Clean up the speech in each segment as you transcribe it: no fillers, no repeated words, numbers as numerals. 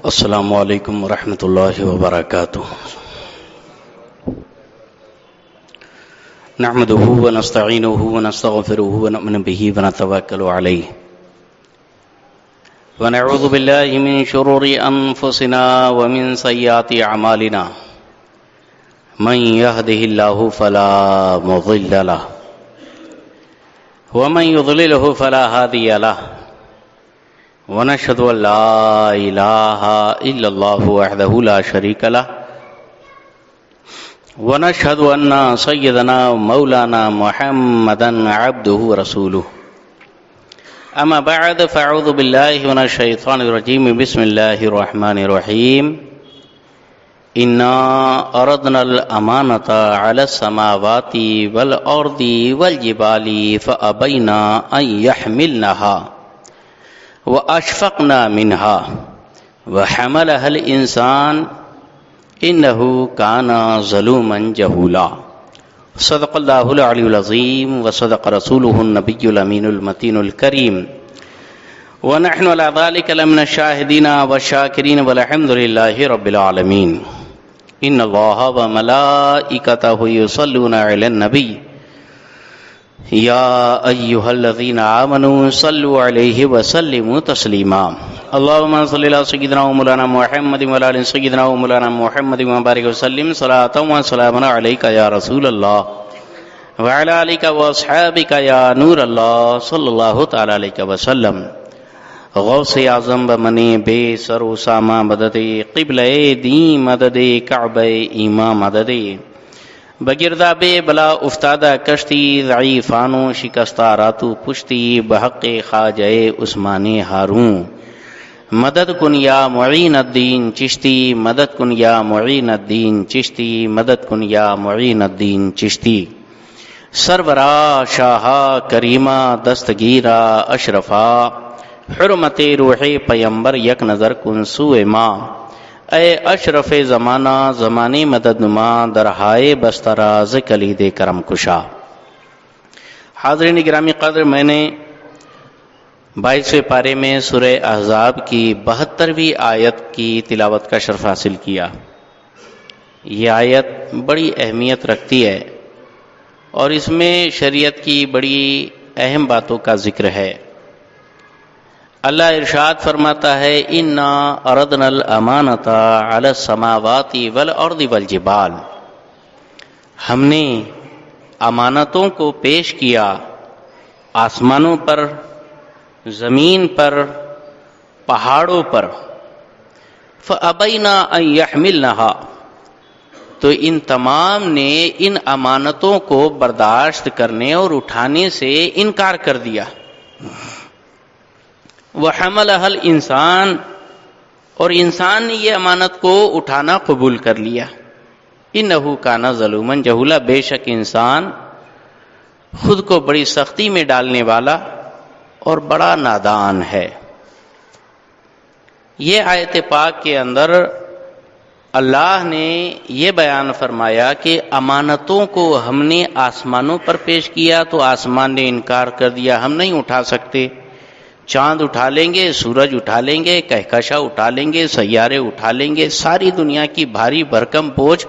السلام علیکم ورحمۃ اللہ وبرکاتہ. نحمده ونستعینه ونستغفره ونؤمن به ونتوکل علیہ ونعوذ باللہ من شرور انفسنا ومن سیئات اعمالنا من يهده الله فلا مضل له ومن يضلله فلا هادي له ونشهد أن لا إله إلا الله وحده لا شريك له ونشهد أن سيدنا مولانا محمدا عبده ورسوله. أما بعد فأعوذ بالله من الشيطان الرجيم. بسم الله الرحمن الرحيم. إنا أردنا الأمانة على السماوات والأرض والجبال فأبينا أن يحملنها وأشفقنا منها وحملها الإنسان إنه كان ظلوما جهولا. صدق الله العلي العظيم وصدق رسوله النبي الأمين المتين الكريم ونحن على ذلك لمن الشاهدين والشاكرين والحمد لله رب العالمين. إن الله وملائكته يصلون على النبي يا أيها الذين آمنوا صلوا عليه وسلموا تسليما. اللهم صل على سيدنا ومولانا محمد وعلى آل سيدنا ومولانا محمد وبارك وسلم صلاة وسلاما عليك يا رسول الله وعلى آلك وأصحابك يا نور الله صلى الله تعالى عليك وسلم. غوث اعظم بمنی بے سر و ساما مدد قبلہ دین مدد کعبہ ایمان مدد بگردہ بے بلا افتادہ کشتی ضعیفانو شکستہ راتو پشتی بحق خواجہ عثمان ہارون. مدد کن یا معین الدین چشتی مدد کن یا معین الدین چشتی مدد کن یا معین الدین چشتی. سرورا شاہا کریمہ دستگیرہ اشرفا حرمت روح پیمبر یک نظر کن سوئے ماں. اے اشرف زمانہ زمانی مدد نما درہائے بستراز کلید کرم کشا. حاضرین گرامی قدر، میں نے 22ویں پارے میں سورہ احزاب کی 72ویں آیت کی تلاوت کا شرف حاصل کیا. یہ آیت بڑی اہمیت رکھتی ہے اور اس میں شریعت کی بڑی اہم باتوں کا ذکر ہے. اللہ ارشاد فرماتا ہے انا اردنا الامانۃ علی السماوات والارض والجبال. ہم نے امانتوں کو پیش کیا آسمانوں پر، زمین پر، پہاڑوں پر. فابینا ان یحملنها، تو ان تمام نے ان امانتوں کو برداشت کرنے اور اٹھانے سے انکار کر دیا. وحملها الانسان، اور انسان نے یہ امانت کو اٹھانا قبول کر لیا. انہ کان ظلوما جہولا، بے شک انسان خود کو بڑی سختی میں ڈالنے والا اور بڑا نادان ہے. یہ آیت پاک کے اندر اللہ نے یہ بیان فرمایا کہ امانتوں کو ہم نے آسمانوں پر پیش کیا تو آسمان نے انکار کر دیا، ہم نہیں اٹھا سکتے. چاند اٹھا لیں گے، سورج اٹھا لیں گے، کہکشاں اٹھا لیں گے، سیارے اٹھا لیں گے، ساری دنیا کی بھاری بھرکم بوجھ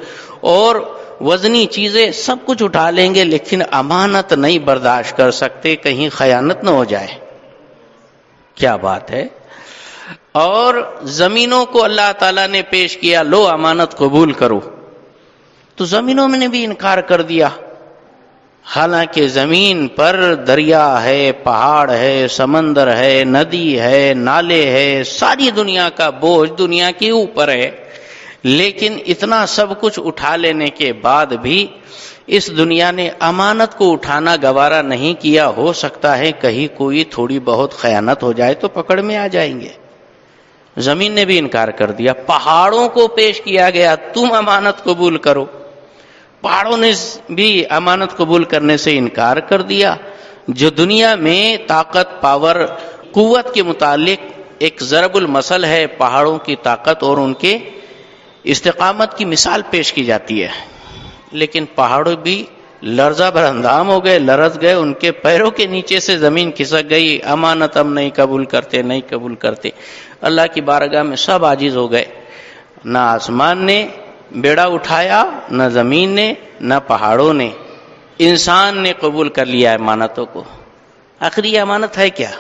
اور وزنی چیزیں سب کچھ اٹھا لیں گے، لیکن امانت نہیں برداشت کر سکتے، کہیں خیانت نہ ہو جائے. کیا بات ہے. اور زمینوں کو اللہ تعالیٰ نے پیش کیا، لو امانت قبول کرو، تو زمینوں میں نے بھی انکار کر دیا. حالانکہ زمین پر دریا ہے، پہاڑ ہے، سمندر ہے، ندی ہے، نالے ہے، ساری دنیا کا بوجھ دنیا کے اوپر ہے، لیکن اتنا سب کچھ اٹھا لینے کے بعد بھی اس دنیا نے امانت کو اٹھانا گوارا نہیں کیا. ہو سکتا ہے کہیں کوئی تھوڑی بہت خیانت ہو جائے تو پکڑ میں آ جائیں گے. زمین نے بھی انکار کر دیا. پہاڑوں کو پیش کیا گیا، تم امانت قبول کرو. پہاڑوں نے بھی امانت قبول کرنے سے انکار کر دیا. جو دنیا میں طاقت، پاور، قوت کے متعلق ایک ضرب المثل ہے، پہاڑوں کی طاقت اور ان کے استقامت کی مثال پیش کی جاتی ہے، لیکن پہاڑوں بھی لرزہ بر اندام ہو گئے، لرز گئے، ان کے پیروں کے نیچے سے زمین کھسک گئی، امانت ہم نہیں قبول کرتے، نہیں قبول کرتے۔ اللہ کی بارگاہ میں سب عاجز ہو گئے، نہ آسمان نے بیڑا اٹھایا، نہ زمین نے، نہ پہاڑوں نے، انسان نے قبول کر لیا امانتوں کو۔ آخر یہ امانت ہے کیا؟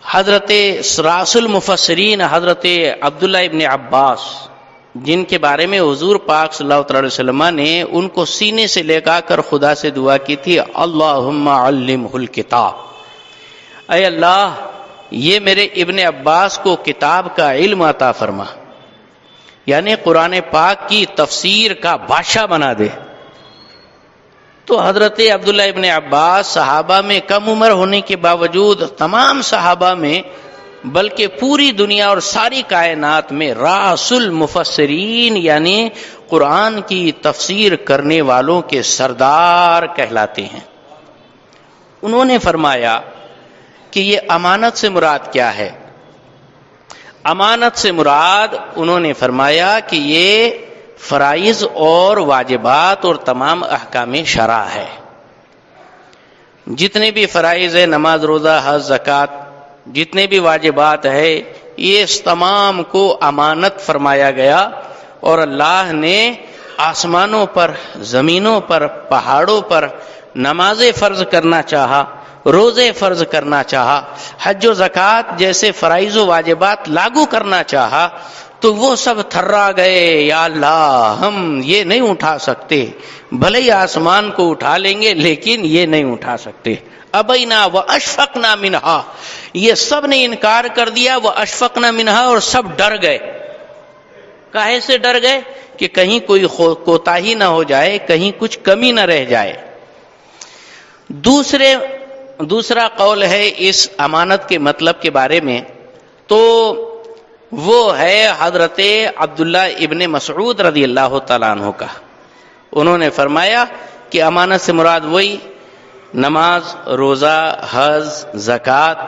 حضرت راس المفسرین حضرت عبداللہ ابن عباس، جن کے بارے میں حضور پاک صلی اللہ علیہ وسلم نے ان کو سینے سے لگا کر خدا سے دعا کی تھی، اللہم علمہ الکتاب، اے اللہ یہ میرے ابن عباس کو کتاب کا علم عطا فرما، یعنی قرآن پاک کی تفسیر کا بادشاہ بنا دے۔ تو حضرت عبداللہ ابن عباس صحابہ میں کم عمر ہونے کے باوجود تمام صحابہ میں بلکہ پوری دنیا اور ساری کائنات میں راس المفسرین یعنی قرآن کی تفسیر کرنے والوں کے سردار کہلاتے ہیں۔ انہوں نے فرمایا کہ یہ امانت سے مراد کیا ہے؟ امانت سے مراد انہوں نے فرمایا کہ یہ فرائض اور واجبات اور تمام احکام شرع ہے۔ جتنے بھی فرائض ہے، نماز، روزہ، حج، زکوٰۃ، جتنے بھی واجبات ہے، یہ اس تمام کو امانت فرمایا گیا، اور اللہ نے آسمانوں پر، زمینوں پر، پہاڑوں پر نمازیں فرض کرنا چاہا، روزے فرض کرنا چاہا، حج و زکوٰۃ جیسے فرائض و واجبات لاگو کرنا چاہا، تو وہ سب تھرا گئے، یا اللہ ہم یہ نہیں اٹھا سکتے، بھلے ہی آسمان کو اٹھا لیں گے لیکن یہ نہیں اٹھا سکتے۔ ابینا واشفقنا منہا، یہ سب نے انکار کر دیا، واشفقنا منہا، اور سب ڈر گئے۔ کاہے سے ڈر گئے؟ کہ کہیں کوئی کوتاہی نہ ہو جائے، کہیں کچھ کمی نہ رہ جائے۔ دوسرا قول ہے اس امانت کے مطلب کے بارے میں، تو وہ ہے حضرت عبداللہ ابن مسعود رضی اللہ تعالیٰ عنہ کا۔ انہوں نے فرمایا کہ امانت سے مراد وہی نماز، روزہ، حج، زکوٰۃ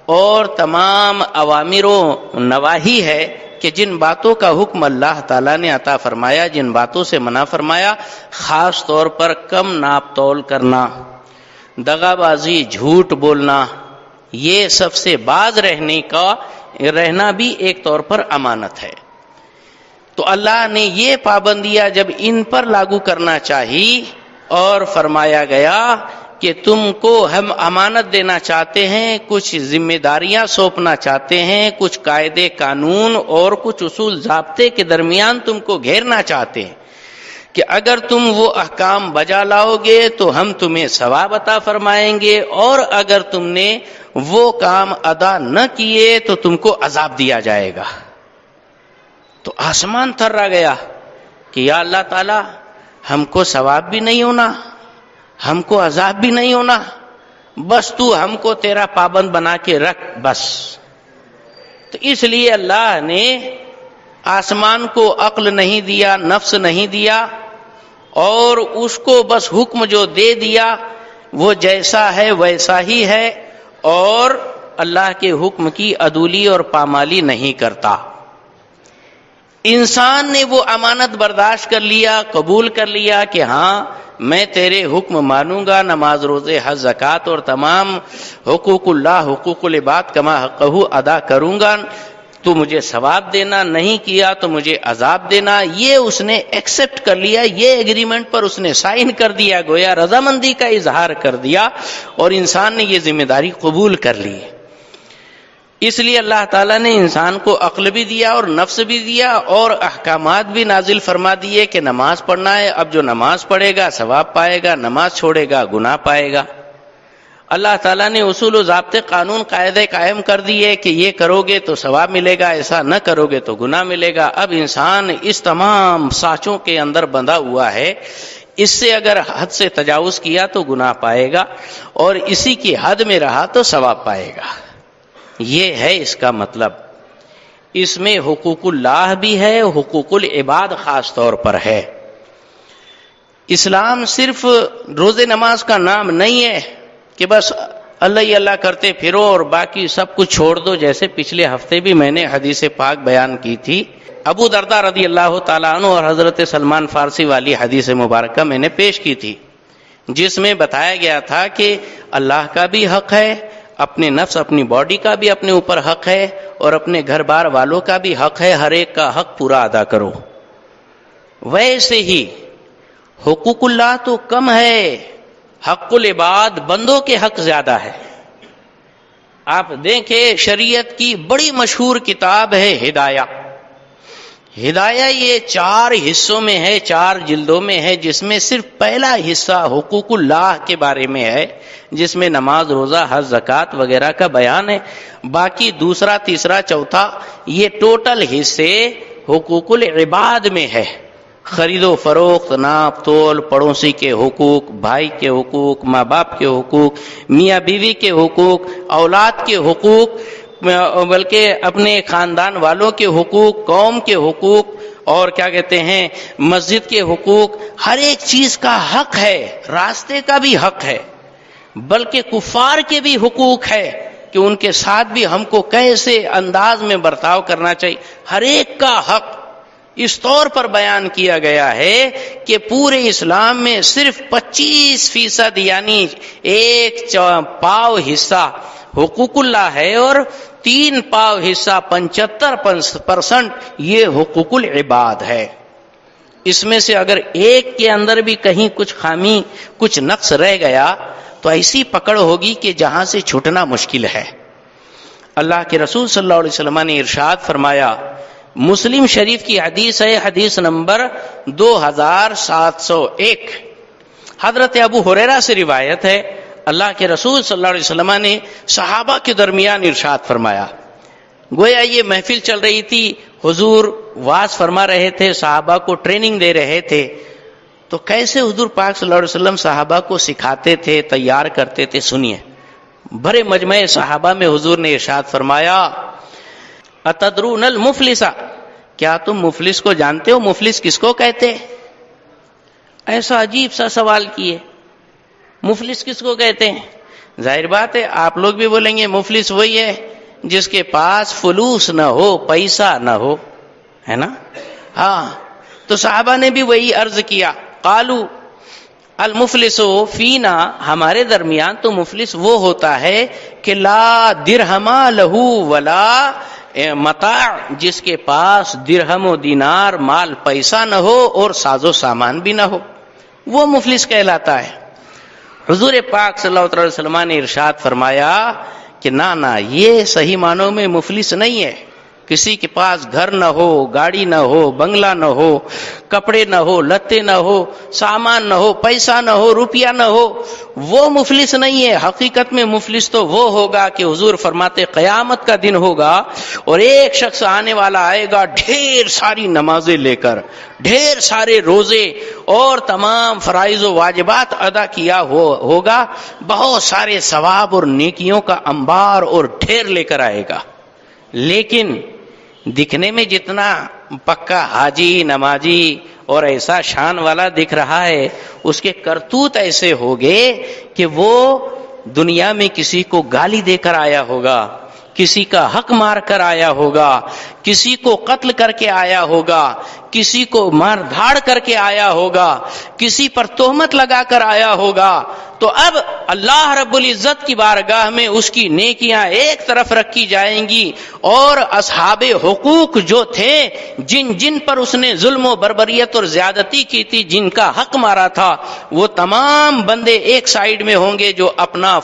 اور تمام اوامر و نواہی ہے کہ جن باتوں کا حکم اللہ تعالیٰ نے عطا فرمایا، جن باتوں سے منع فرمایا، خاص طور پر کم ناپ تول کرنا، دغا بازی، جھوٹ بولنا، یہ سب سے باز رہنا بھی ایک طور پر امانت ہے۔ تو اللہ نے یہ پابندیاں جب ان پر لاگو کرنا چاہی اور فرمایا گیا کہ تم کو ہم امانت دینا چاہتے ہیں، کچھ ذمہ داریاں سونپنا چاہتے ہیں، کچھ قاعدے قانون اور کچھ اصول ضابطے کے درمیان تم کو گھیرنا چاہتے ہیں کہ اگر تم وہ احکام بجا لاؤ گے تو ہم تمہیں ثواب عطا فرمائیں گے، اور اگر تم نے وہ کام ادا نہ کیے تو تم کو عذاب دیا جائے گا۔ تو آسمان تھرا گیا کہ یا اللہ تعالی ہم کو ثواب بھی نہیں ہونا، ہم کو عذاب بھی نہیں ہونا، بس تو ہم کو تیرا پابند بنا کے رکھ بس۔ تو اس لیے اللہ نے آسمان کو عقل نہیں دیا، نفس نہیں دیا، اور اس کو بس حکم جو دے دیا وہ جیسا ہے ویسا ہی ہے، اور اللہ کے حکم کی عدولی اور پامالی نہیں کرتا۔ انسان نے وہ امانت برداشت کر لیا، قبول کر لیا کہ ہاں میں تیرے حکم مانوں گا، نماز، روزے، حج، زکوٰۃ اور تمام حقوق اللہ، حقوق العباد کما حقہ ادا کروں گا، تو مجھے ثواب دینا، نہیں کیا تو مجھے عذاب دینا۔ یہ اس نے ایکسپٹ کر لیا، یہ ایگریمنٹ پر اس نے سائن کر دیا، گویا رضامندی کا اظہار کر دیا، اور انسان نے یہ ذمہ داری قبول کر لی۔ اس لیے اللہ تعالیٰ نے انسان کو عقل بھی دیا اور نفس بھی دیا اور احکامات بھی نازل فرما دیے کہ نماز پڑھنا ہے، اب جو نماز پڑھے گا ثواب پائے گا، نماز چھوڑے گا گناہ پائے گا۔ اللہ تعالیٰ نے اصول و ضابطے، قانون، قاعدے قائم کر دیے کہ یہ کرو گے تو ثواب ملے گا، ایسا نہ کرو گے تو گناہ ملے گا۔ اب انسان اس تمام سانچوں کے اندر بندھا ہوا ہے، اس سے اگر حد سے تجاوز کیا تو گناہ پائے گا، اور اسی کی حد میں رہا تو ثواب پائے گا۔ یہ ہے اس کا مطلب۔ اس میں حقوق اللہ بھی ہے، حقوق العباد خاص طور پر ہے۔ اسلام صرف روزے نماز کا نام نہیں ہے کہ بس اللہ ہی اللہ کرتے پھرو اور باقی سب کچھ چھوڑ دو، جیسے پچھلے ہفتے بھی میں نے حدیث پاک بیان کی تھی، ابو درداء رضی اللہ تعالیٰ عنہ اور حضرت سلمان فارسی والی حدیث مبارکہ میں نے پیش کی تھی، جس میں بتایا گیا تھا کہ اللہ کا بھی حق ہے، اپنے نفس اپنی باڈی کا بھی اپنے اوپر حق ہے، اور اپنے گھر بار والوں کا بھی حق ہے، ہر ایک کا حق پورا ادا کرو۔ ویسے ہی حقوق اللہ تو کم ہے، حق العباد بندوں کے حق زیادہ ہے۔ آپ دیکھیں شریعت کی بڑی مشہور کتاب ہے ہدایہ۔ ہدایہ یہ 4 حصوں میں ہے، 4 جلدوں میں ہے، جس میں صرف پہلا حصہ حقوق اللہ کے بارے میں ہے، جس میں نماز، روزہ، حج، زکوٰۃ وغیرہ کا بیان ہے۔ باقی دوسرا، تیسرا، چوتھا یہ ٹوٹل حصے حقوق العباد میں ہے۔ خرید و فروخت، ناپ تول، پڑوسی کے حقوق، بھائی کے حقوق، ماں باپ کے حقوق، میاں بیوی کے حقوق، اولاد کے حقوق، بلکہ اپنے خاندان والوں کے حقوق، قوم کے حقوق، اور کیا کہتے ہیں مسجد کے حقوق، ہر ایک چیز کا حق ہے، راستے کا بھی حق ہے، بلکہ کفار کے بھی حقوق ہے کہ ان کے ساتھ بھی ہم کو کیسے انداز میں برتاؤ کرنا چاہیے، ہر ایک کا حق اس طور پر بیان کیا گیا ہے کہ پورے اسلام میں صرف 25% یعنی 1 پاؤ حصہ حقوق اللہ ہے، اور 3 پاؤ حصہ 75% یہ حقوق العباد ہے۔ اس میں سے اگر ایک کے اندر بھی کہیں کچھ خامی، کچھ نقص رہ گیا تو ایسی پکڑ ہوگی کہ جہاں سے چھوٹنا مشکل ہے۔ اللہ کے رسول صلی اللہ علیہ وسلم نے ارشاد فرمایا، مسلم شریف کی حدیث ہے، حدیث نمبر 2701، حضرت ابو ہریرہ سے روایت ہے، اللہ کے رسول صلی اللہ علیہ وسلم نے صحابہ کے درمیان ارشاد فرمایا، گویا یہ محفل چل رہی تھی، حضور واعظ فرما رہے تھے، صحابہ کو ٹریننگ دے رہے تھے، تو کیسے حضور پاک صلی اللہ علیہ وسلم صحابہ کو سکھاتے تھے، تیار کرتے تھے، سنیے۔ بڑے مجمع صحابہ میں حضور نے ارشاد فرمایا، اتدرون المفلس، کیا تم مفلس کو جانتے ہو؟ مفلس کس کو کہتے؟ ایسا عجیب سا سوال کیے، مفلس کس کو کہتے ہیں؟ ظاہر بات ہے آپ لوگ بھی بولیں گے مفلس وہی ہے جس کے پاس فلوس نہ ہو، پیسہ نہ ہو، ہے نا؟ ہاں، تو صحابہ نے بھی وہی عرض کیا، قالو المفلس فینا، ہمارے درمیان تو مفلس وہ ہوتا ہے کہ لا درہم لہو ولا متاع، جس کے پاس درہم و دینار مال پیسہ نہ ہو اور ساز و سامان بھی نہ ہو، وہ مفلس کہلاتا ہے۔ حضور پاک صلی اللہ علیہ وسلم نے ارشاد فرمایا کہ نہ یہ صحیح معنوں میں مفلس نہیں ہے، کسی کے پاس گھر نہ ہو، گاڑی نہ ہو، بنگلہ نہ ہو، کپڑے نہ ہو، لتے نہ ہو، سامان نہ ہو، پیسہ نہ ہو، روپیہ نہ ہو، وہ مفلس نہیں ہے۔ حقیقت میں مفلس تو وہ ہوگا کہ حضور فرماتے قیامت کا دن ہوگا اور ایک شخص آنے والا آئے گا ڈھیر ساری نمازیں لے کر، ڈھیر سارے روزے اور تمام فرائض و واجبات ادا کیا ہوگا، بہت سارے ثواب اور نیکیوں کا انبار اور ڈھیر لے کر آئے گا، لیکن دکھنے میں جتنا پکا حاجی، نمازی اور ایسا شان والا دکھ رہا ہے، اس کے کرتوت ایسے ہوگے کہ وہ دنیا میں کسی کو گالی دے کر آیا ہوگا، کسی کا حق مار کر آیا ہوگا، کسی کو قتل کر کے آیا ہوگا، کسی کو مار دھاڑ کر کے آیا ہوگا، کسی پر تہمت لگا کر آیا ہوگا، تو اب اللہ رب العزت کی بارگاہ میں اس کی نیکیاں ایک طرف رکھی جائیں گی، اور اصحاب حقوق جو تھے، جن پر اس نے ظلم و بربریت اور زیادتی کی تھی، جن کا حق مارا تھا، وہ تمام بندے ایک سائیڈ میں ہوں گے جو اپنا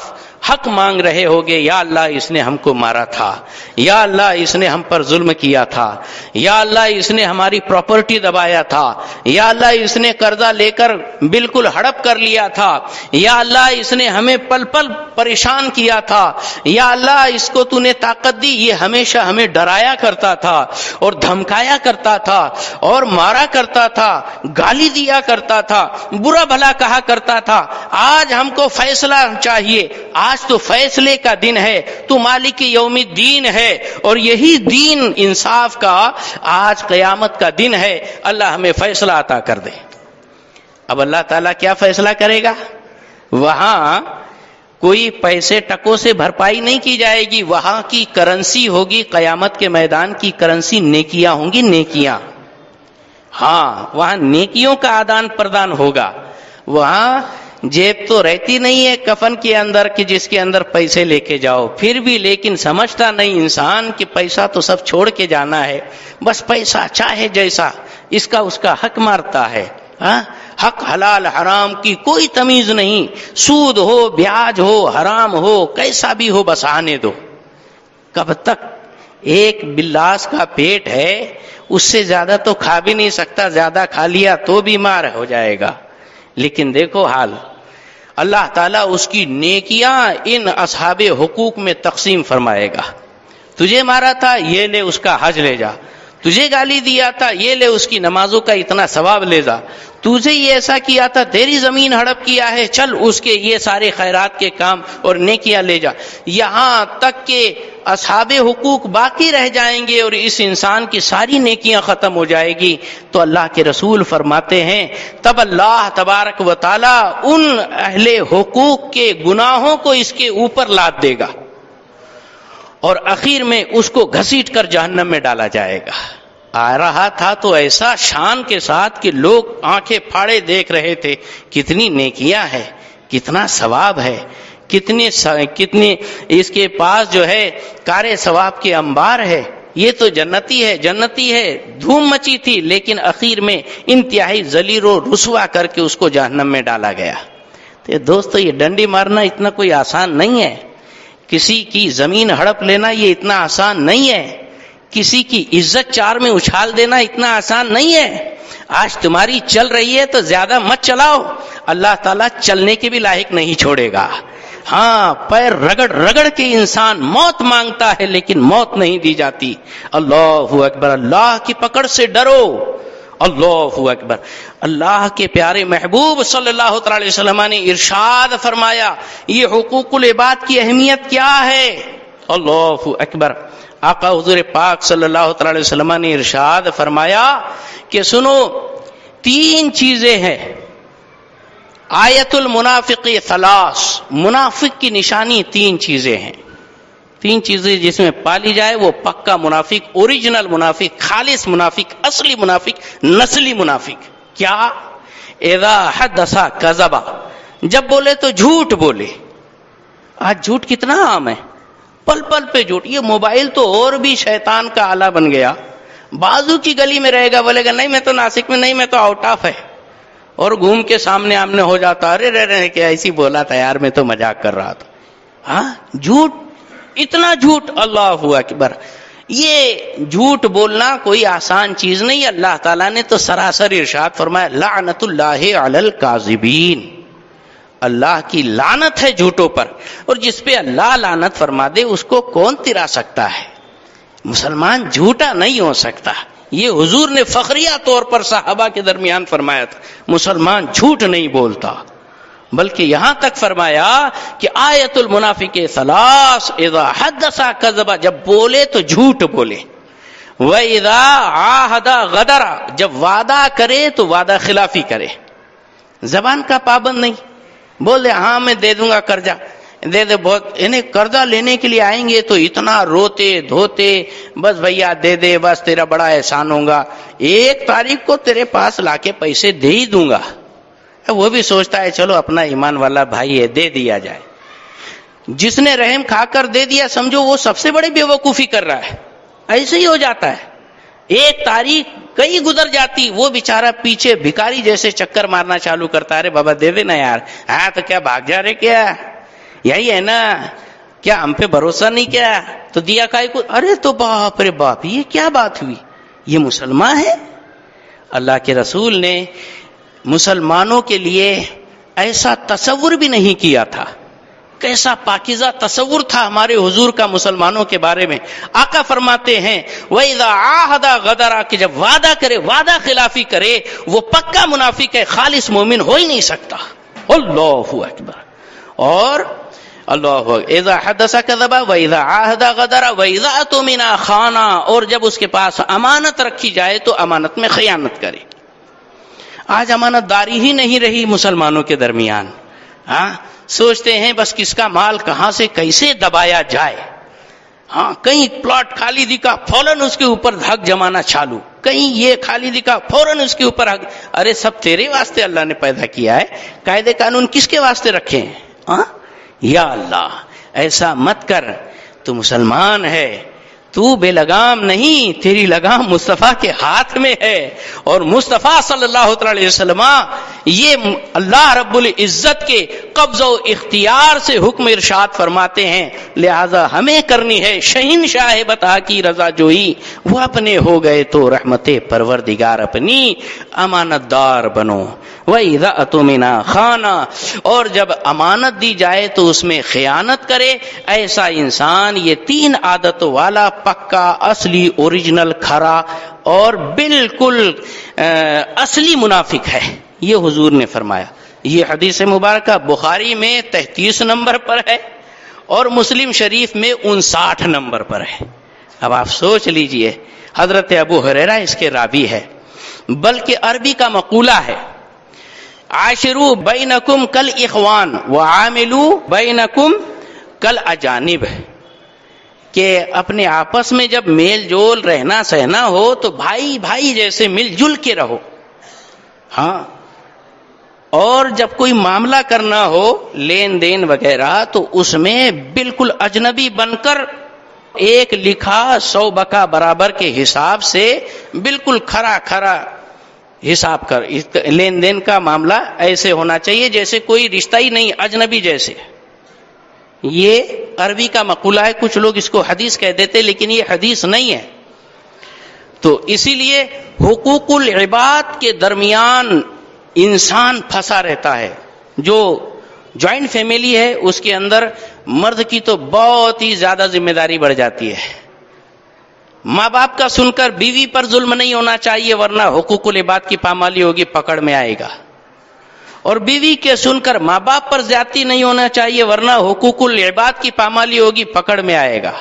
حق مانگ رہے ہوگے، یا اللہ اس نے ہم کو مارا تھا، یا اللہ اس نے ہم پر ظلم کیا تھا، یا اللہ اس نے ہماری پراپرٹی دبایا تھا، یا اللہ اس نے قرضہ لے کر بالکل ہڑپ کر لیا تھا، یا اللہ اس نے ہمیں پل پل پریشان کیا تھا، یا اللہ اس کو تو نے طاقت دی، یہ ہمیشہ ہمیں ڈرایا کرتا تھا اور دھمکایا کرتا تھا اور مارا کرتا تھا، گالی دیا کرتا تھا، برا بھلا کہا کرتا تھا، آج ہم کو فیصلہ چاہیے، آج تو فیصلے کا دن ہے، تو مالک یوم الدین ہے، اور یہی دین انصاف کا آج قیامت کا دن ہے، اللہ ہمیں فیصلہ عطا کر دے۔ اب اللہ تعالیٰ کیا فیصلہ کرے گا؟ وہاں کوئی پیسے ٹکوں سے بھرپائی نہیں کی جائے گی، وہاں کی کرنسی ہوگی، قیامت کے میدان کی کرنسی نیکیاں ہوں گی، نیکیاں. ہاں وہاں نیکیوں کا آدان پردان ہوگا. وہاں جیب تو رہتی نہیں ہے کفن کے اندر کہ جس کے اندر پیسے لے کے جاؤ، پھر بھی لیکن سمجھتا نہیں انسان کہ پیسہ تو سب چھوڑ کے جانا ہے، بس پیسہ چاہے جیسا اس کا حق مارتا ہے. حق حلال حرام کی کوئی تمیز نہیں، سود ہو، بیاج ہو، حرام ہو، کیسا بھی ہو بس آنے دو. کب تک؟ ایک بلاس کا پیٹ ہے، اس سے زیادہ تو کھا بھی نہیں سکتا، زیادہ کھا لیا تو بیمار ہو جائے گا. لیکن دیکھو حال، اللہ تعالیٰ اس کی نیکیاں ان اصحاب حقوق میں تقسیم فرمائے گا. تجھے مارا تھا، یہ لے اس کا حج لے جا. تجھے گالی دیا تھا، یہ لے اس کی نمازوں کا اتنا ثواب لے جا. تجھے یہ ایسا کیا تھا، تیری زمین ہڑپ کیا ہے، چل اس کے یہ سارے خیرات کے کام اور نیکیاں لے جا. یہاں تک کہ اصحاب حقوق باقی رہ جائیں گے اور اس انسان کی ساری نیکیاں ختم ہو جائے گی. تو اللہ کے رسول فرماتے ہیں تب اللہ تبارک و تعالی ان اہل حقوق کے گناہوں کو اس کے اوپر لاد دے گا اور اخیر میں اس کو گھسیٹ کر جہنم میں ڈالا جائے گا. آ رہا تھا تو ایسا شان کے ساتھ کہ لوگ آنکھیں پھاڑے دیکھ رہے تھے. کتنی نیکیاں ہے، کتنا ثواب ہے، کتنے اس کے پاس جو ہے کارے ثواب کے انبار ہے. یہ تو جنتی ہے، جنتی ہے، دھوم مچی تھی، لیکن اخیر میں انتہائی ذلیل و رسوا کر کے اس کو جہنم میں ڈالا گیا. تو دوستو یہ ڈنڈی مارنا اتنا کوئی آسان نہیں ہے، کسی کی زمین ہڑپ لینا یہ اتنا آسان نہیں ہے، کسی کی عزت چار میں اچھال دینا اتنا آسان نہیں ہے. آج تمہاری چل رہی ہے تو زیادہ مت چلاؤ، اللہ تعالیٰ چلنے کے بھی لائق نہیں چھوڑے گا. ہاں پیر رگڑ رگڑ کے انسان موت مانگتا ہے لیکن موت نہیں دی جاتی. اللہ اکبر، اللہ کی پکڑ سے ڈرو. اللہ اکبر. اللہ کے پیارے محبوب صلی اللہ تعالی علیہ وسلم نے ارشاد فرمایا یہ حقوق العباد کی اہمیت کیا ہے. اللہ اکبر. آقا حضور پاک صلی اللہ تعالی علیہ وسلم نے ارشاد فرمایا کہ سنو، تین چیزیں ہیں. آیت المنافق ثلاث، منافق کی نشانی تین چیزیں ہیں. تین چیزیں جس میں پالی جائے وہ پکا منافق، اوریجنل منافق، خالص منافق، اصلی منافق، نسلی منافق. کیا؟ اذا حدث کذب، جب بولے تو جھوٹ بولے. آج جھوٹ کتنا عام ہے، پل پل پہ جھوٹ. یہ موبائل تو اور بھی شیطان کا آلہ بن گیا. بازو کی گلی میں رہے گا، بولے گا نہیں میں تو ناسک میں نہیں، میں تو آؤٹ آف ہے، اور گھوم کے سامنے آمنے ہو جاتا، ارے رہے کیا ایسی بولا تھا یار، میں تو مذاق کر رہا تھا. ہاں جھوٹ، اتنا جھوٹ. اللہ اکبر. یہ جھوٹ بولنا کوئی آسان چیز نہیں. اللہ تعالیٰ نے تو سراسر ارشاد فرمایا لعنت اللہ علی الکاذبین، اللہ کی لعنت ہے جھوٹوں پر. اور جس پہ اللہ لعنت فرما دے اس کو کون ترا سکتا ہے؟ مسلمان جھوٹا نہیں ہو سکتا. یہ حضور نے فخریہ طور پر صحابہ کے درمیان فرمایا تھا مسلمان جھوٹ نہیں بولتا، بلکہ یہاں تک فرمایا کہ آیت المنافق ثلاث، اذا حدث کذب، جب بولے تو جھوٹ بولے، واذا عاہد غدر، جب وعدہ کرے تو وعدہ خلافی کرے. زبان کا پابند نہیں، بول دے ہاں میں دے دوں گا قرضہ، دے دے. بہت انہیں قرضہ لینے کے لیے آئیں گے تو اتنا روتے دھوتے، بس بھیا دے دے، بس تیرا بڑا احسان ہوگا، 1 تاریخ کو تیرے پاس لا کے پیسے دے ہی دوں گا. وہ بھی سوچتا ہے چلو اپنا ایمان والا بھائی ہے، دے دیا جائے. جس نے رحم کھا کر دے دیا سمجھو وہ سب سے بڑی بیوقوفی کر رہا ہے. ایسے ہی ہو جاتا ہے. 1 تاریخ کئی گزر جاتی، وہ بیچارہ پیچھے بھکاری جیسے چکر مارنا چالو کرتا ہے، ارے بابا دے دینا یار. ہاں تو کیا بھاگ جا رہے، کیا یہی ہے نا، کیا ہم پہ بھروسہ نہیں کیا تو دیا کائی کو. ارے تو باپ رے باپ، یہ کیا بات ہوئی، یہ مسلمان ہے. اللہ کے رسول نے مسلمانوں کے لیے ایسا تصور بھی نہیں کیا تھا. کیسا پاکیزہ تصور تھا ہمارے حضور کا مسلمانوں کے بارے میں. آقا فرماتے ہیں وَإِذَا عَاهَدَ غَدَرَ، کہ جب وعدہ کرے وعدہ خلافی کرے وہ پکا منافق ہے، خالص مومن ہو ہی نہیں سکتا. اللہ اکبر. اور اللہ اذا حدث کذب واذا عاهد غدر واذا اؤتمن خان، اور جب اس کے پاس امانت رکھی جائے تو امانت میں خیانت کرے. آج امانت داری ہی نہیں رہی مسلمانوں کے درمیان. ہاں سوچتے ہیں بس کس کا مال کہاں سے کیسے دبایا جائے. ہاں کہیں پلاٹ خالی دکھا فوراً اس کے اوپر حق جمانا چالو, کہیں یہ خالی دکھا فوراً اس کے اوپر حق. ارے سب تیرے واسطے اللہ نے پیدا کیا ہے, قاعدے قانون کس کے واسطے رکھے ہیں؟ ہاں یا اللہ ایسا مت کر, تو مسلمان ہے, تو بے لگام نہیں, تیری لگام مصطفیٰ کے ہاتھ میں ہے. اور مصطفیٰ صلی اللہ علیہ وسلم یہ اللہ رب العزت کے قبض و اختیار سے حکم ارشاد فرماتے ہیں, لہذا ہمیں کرنی ہے شہنشاہ بتا کی رضا جوئی. وہ اپنے ہو گئے تو رحمت پروردگار اپنی امانت دار بنو. وَإِذَا اؤْتُمِنَا خَانَ, اور جب امانت دی جائے تو اس میں خیانت کرے. ایسا انسان یہ 3 عادتوں والا پکا اصلی اوریجنل کھرا اور بالکل اصلی منافق ہے, یہ حضور نے فرمایا. یہ حدیث مبارکہ بخاری میں 33 نمبر پر ہے اور مسلم شریف میں 59 نمبر پر ہے. اب آپ سوچ لیجئے, حضرت ابو ہریرہ اس کے راوی ہے, بلکہ عربی کا مقولہ ہے, عاشروا بینکم کالاخوان وعاملوا بینکم کالاجانب, کہ اپنے آپس میں جب میل جول رہنا سہنا ہو تو بھائی بھائی جیسے مل جل کے رہو. ہاں, اور جب کوئی معاملہ کرنا ہو لین دین وغیرہ تو اس میں بالکل اجنبی بن کر ایک لکھا 100 بکا برابر کے حساب سے بالکل کھرا کھرا حساب کر. لین دین کا معاملہ ایسے ہونا چاہیے جیسے کوئی رشتہ ہی نہیں, اجنبی جیسے. یہ عربی کا مقولہ ہے, کچھ لوگ اس کو حدیث کہہ دیتے لیکن یہ حدیث نہیں ہے. تو اسی لیے حقوق العباد کے درمیان انسان پھنسا رہتا ہے. جو جوائنٹ فیملی ہے اس کے اندر مرد کی تو بہت ہی زیادہ ذمہ داری بڑھ جاتی ہے. ماں باپ کا سن کر بیوی پر ظلم نہیں ہونا چاہیے ورنہ حقوق العباد کی پامالی ہوگی, پکڑ میں آئے گا. اور بیوی کے سن کر ماں باپ پر زیادتی نہیں ہونا چاہیے ورنہ حقوق العباد کی پامالی ہوگی, پکڑ میں آئے گا.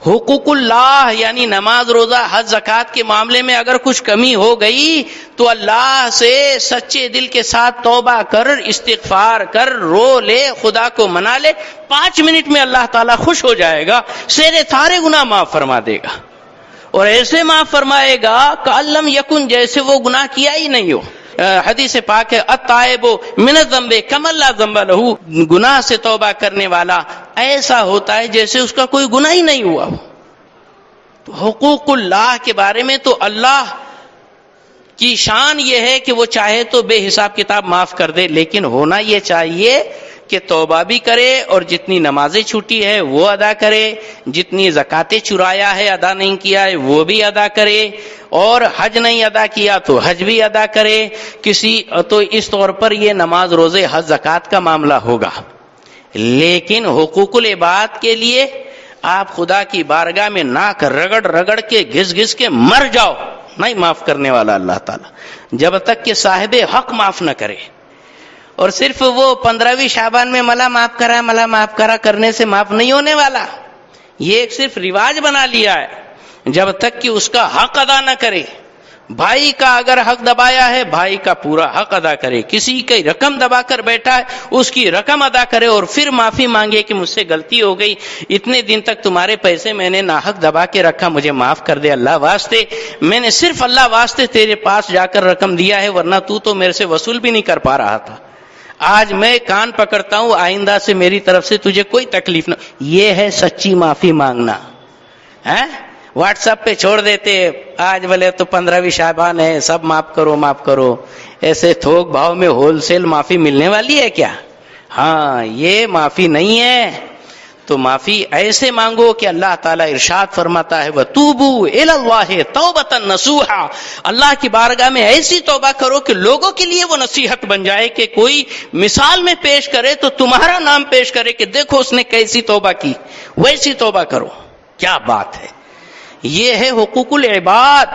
حقوق اللہ یعنی نماز روزہ حج زکوٰۃ کے معاملے میں اگر کچھ کمی ہو گئی تو اللہ سے سچے دل کے ساتھ توبہ کر, استغفار کر, رو لے, خدا کو منا لے, 5 منٹ میں اللہ تعالیٰ خوش ہو جائے گا, سارے گناہ معاف فرما دے گا. اور ایسے معاف فرمائے گا کہ لم یکن, جیسے وہ گناہ کیا ہی نہیں ہو. حدیث پاک ہے, التائب من الذنب کمن لا ذنب لہ, گناہ سے توبہ کرنے والا ایسا ہوتا ہے جیسے اس کا کوئی گناہ ہی نہیں ہوا ہو. تو حقوق اللہ کے بارے میں تو اللہ کی شان یہ ہے کہ وہ چاہے تو بے حساب کتاب معاف کر دے, لیکن ہونا یہ چاہیے کہ توبہ بھی کرے اور جتنی نمازیں چھوٹی ہے وہ ادا کرے, جتنی زکاتیں چرایا ہے ادا نہیں کیا ہے وہ بھی ادا کرے, اور حج نہیں ادا کیا تو حج بھی ادا کرے. تو اس طور پر یہ نماز روزے حج زکات کا معاملہ ہوگا. لیکن حقوق العباد کے لیے آپ خدا کی بارگاہ میں ناک رگڑ رگڑ کے گھس گھس کے مر جاؤ, نہیں معاف کرنے والا اللہ تعالیٰ, جب تک کہ صاحب حق معاف نہ کرے. اور صرف وہ 15ویں شعبان میں ملا معاف کرا کرنے سے معاف نہیں ہونے والا. یہ ایک صرف رواج بنا لیا ہے, جب تک کہ اس کا حق ادا نہ کرے. بھائی کا اگر حق دبایا ہے بھائی کا پورا حق ادا کرے, کسی کی رقم دبا کر بیٹھا ہے اس کی رقم ادا کرے اور پھر معافی مانگے کہ مجھ سے غلطی ہو گئی, اتنے دن تک تمہارے پیسے میں نے ناحق دبا کے رکھا, مجھے معاف کر دے اللہ واسطے, میں نے صرف اللہ واسطے تیرے پاس جا کر رقم دیا ہے ورنہ تو میرے سے وصول بھی نہیں کر پا رہا تھا. آج میں کان پکڑتا ہوں, آئندہ سے میری طرف سے تجھے کوئی تکلیف نہ. یہ ہے سچی معافی مانگنا. واٹس ایپ پہ چھوڑ دیتے, آج بولے تو 15ویں شعبان ہے سب معاف کرو. ایسے تھوک بھاؤ میں ہول سیل معافی ملنے والی ہے کیا؟ ہاں, یہ معافی نہیں ہے. تو معافی ایسے مانگو کہ اللہ تعالیٰ ارشاد فرماتا ہے وَتُوبُوا إِلَى اللَّهِ تَوْبَةً نَصُوحًا, اللہ کی بارگاہ میں ایسی توبہ کرو کہ لوگوں کے لیے وہ نصیحت بن جائے کہ کوئی مثال میں پیش کرے تو تمہارا نام پیش کرے کہ دیکھو اس نے کیسی توبہ کی, ویسی توبہ کرو. کیا بات ہے, یہ ہے حقوق العباد.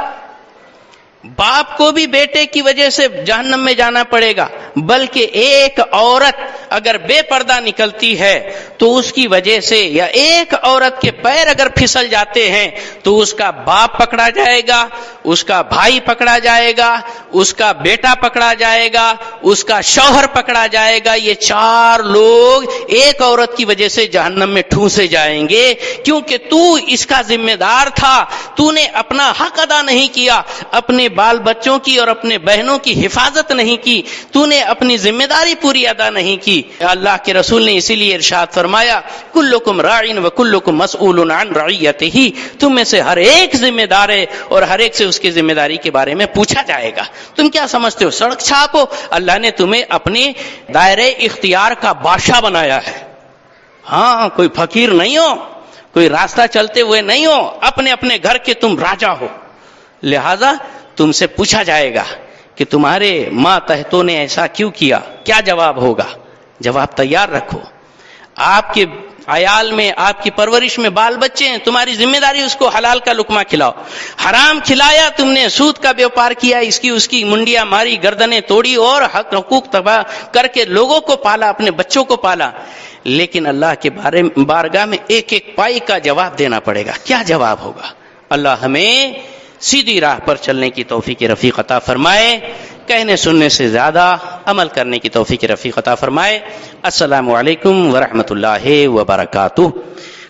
باپ کو بھی بیٹے کی وجہ سے جہنم میں جانا پڑے گا، بلکہ ایک عورت اگر بے پردہ نکلتی ہے تو اس کی وجہ سے، یا ایک عورت کے پیر اگر پھسل جاتے ہیں تو اس کا باپ پکڑا جائے گا، اس کا بھائی پکڑا جائے گا، اس کا بیٹا پکڑا جائے گا، اس کا شوہر پکڑا جائے گا. یہ 4 لوگ ایک عورت کی وجہ سے جہنم میں ٹھونسے جائیں گے، کیونکہ تو اس کا ذمہ دار تھا. تو نے اپنا حق ادا نہیں کیا، اپنے بال بچوں کی اور اپنے بہنوں کی حفاظت نہیں کی، تو نے اپنی ذمہ داری پوری ادا نہیں کی. اللہ کے رسول نے اسی لیے ارشاد فرمایا کلکم راعٍ وکلکم مسئول عن رعیتہ، تم میں سے ہر ایک ذمہ دار ہے اور ہر ایک سے اس کی ذمہ داری کے بارے میں پوچھا جائے گا. تم کیا سمجھتے ہو سڑک چھاپو؟ اللہ نے تمہیں اپنے دائرے اختیار کا بادشاہ بنایا ہے. ہاں، کوئی فقیر نہیں ہو، کوئی راستہ چلتے ہوئے نہیں ہو، اپنے اپنے گھر کے تم راجا ہو. لہذا تم سے پوچھا جائے گا کہ تمہارے ماتحتوں نے ایسا کیوں کیا. کیا جواب ہوگا؟ جواب تیار رکھو. آپ کے عیال میں، آپ کی پرورش میں بال بچے ہیں، تمہاری ذمہ داری اس کو حلال کا لقمہ کھلاؤ. حرام کھلایا تم نے، سود کا بیوپار کیا، اس کی منڈیاں ماری، گردنیں توڑی اور حقوق تباہ کر کے لوگوں کو پالا، اپنے بچوں کو پالا. لیکن اللہ کے بارگاہ میں ایک ایک پائی کا جواب دینا پڑے گا. کیا جواب ہوگا؟ اللہ ہمیں سیدھی راہ پر چلنے کی توفیق رفیق عطا فرمائے، کہنے سننے سے زیادہ عمل کرنے کی توفیق رفیق عطا فرمائے. السلام علیکم ورحمۃ اللہ وبرکاتہ.